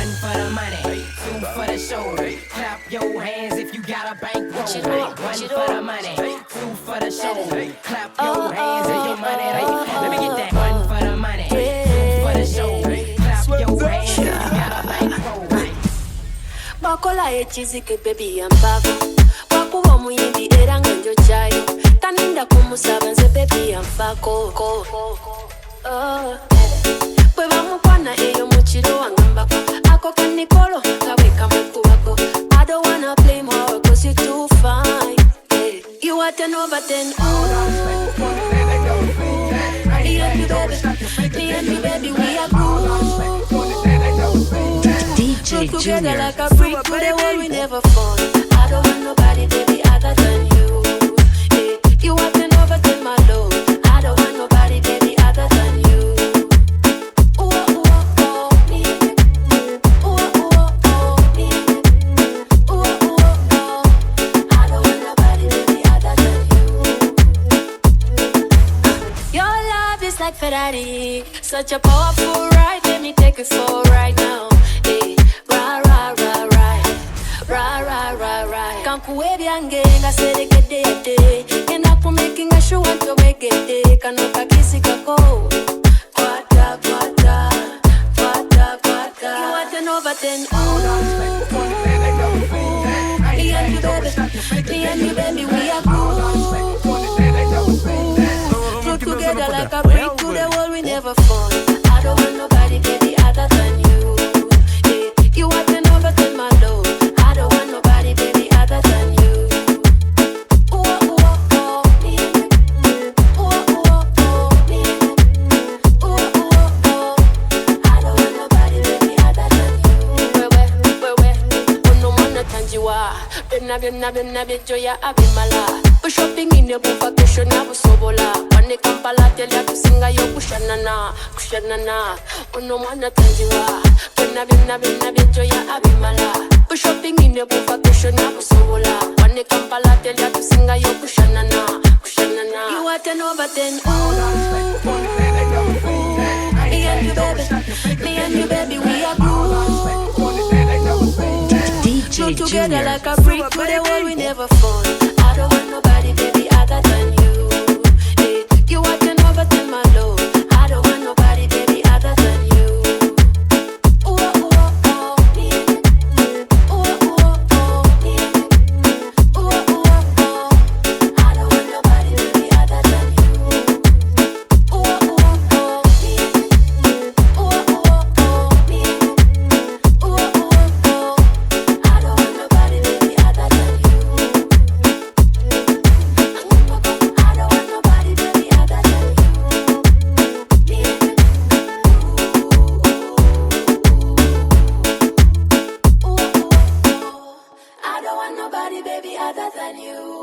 One for the money, two for the show. Clap your hands if you got a bankroll. One for the money, two for the show. Clap your hands if your money. Let me get that. One for the money, two for the show. Clap your hands if you got a bankroll. Bakola echizike baby ampavu wakuba muyindi era nga njochayo taninda kumusaba nze baby amfako bwe bamukwana eyo mukiro wangambako ako kanikolo kabweka mukubako I don't wanna play more cause you're too fine, yeah. You are 10 over 10. Me and you baby we are cool. DJ Together Junior. like a brick to the wall, we never fall. I don't want nobody, baby, other than you. Yeah. You have to never take my love. I don't want nobody, baby, other than you. Ooh, ooh, oh, me. Ooh, ooh, oh, me. Ooh, ooh, oh. I don't want nobody, baby, other than you. Your love is like Ferrari, such a powerful ride. Let me take it for right now. Kankuwe byange nga serekedde yadde ngenda kumakinga sure ntobegedde kano kakisi kako kwata kwata kwata kwata you are 10 over 10. Me and you baby we are cool. Put together like a brick to the wall, we never fall. I don't want nobody baby other than you. Yeah. You are 10 over 10 my love. I don't want nobody baby other than you. Ooh, ooh, oh, me. Ooh, ooh, oh, me. Ooh, ooh, oh. I don't want nobody baby other than you. Wewe ono mwana tanjiwa byonna byejjoya abimala bushopping in the vacation abusobola wane Kampala telya tusingayo kushanana ono mwana tanjiwa byonna byejjoya abimala bushopping in the vacation abusobola wane Kampala telya tusingayo kushanana you are 10 over 10. Me and you baby we are cool. DJ Together Junior. like a brick to the wall, we never fall. I don't want nobody, baby, other than you. Yeah. You are 10 over 10, my love. I don't want nobody, baby, other than you. Ooh, ooh, oh, me. Ooh, ooh, oh, me. Ooh, ooh, oh. I don't want nobody, baby, other than you. Ooh, ooh, oh, me. Ooh, ooh, oh, me. Ooh, ooh, oh. I don't want nobody, baby, other than you. I don't want nobody, baby, other than you. I don't want nobody, baby, other than you.